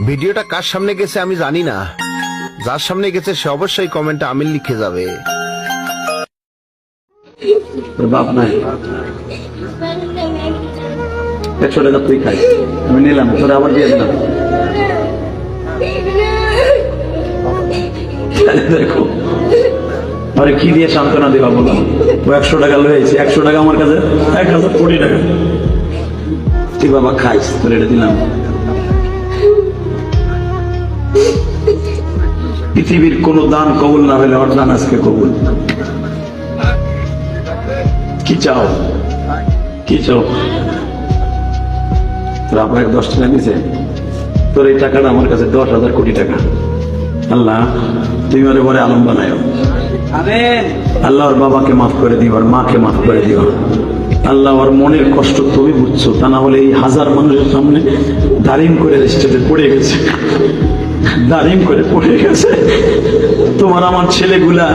ভিডিওটা কার সামনে গেছে আমি জানি না, যার সামনে গেছে সে অবশ্যই কমেন্টে আমিন লিখে যাবে। বাপ নাই 100 টাকা তুই খাই, আমি নিলাম, তোরা আবার দিয়ে দিলাম। দেখো আরে কি দিয়ে সান্ত্বনা দিবা বলো? ও 100 টাকা লয়েছি, 100 টাকা আমার কাছে 1000 কোটি টাকা। তুই বাবা খাইস, তোর এটা দিলাম। পৃথিবীর কোন দান কবুল না হলে আমার দান আজকে কবুল। কি চাও, কি চাও? তোর আপনাকে 10 টাকা দিছে, তোর এই টাকাটা আমার কাছে 10,000 কোটি টাকা। আল্লাহ তুমি ওরে বলে আলম বানায়, আল্লাহ ওর বাবাকে মাফ করে দিও, ওর মাকে মাফ করে দিও। আল্লাহ ওর মনের কষ্ট তুমি বুঝছো, তা না হলে এই হাজার মানুষের সামনে দাঁড়িম করে স্টেজে পড়ে গেছে, দাঁড়িম করে পড়ে গেছে। তোমার আমার ছেলেগুলা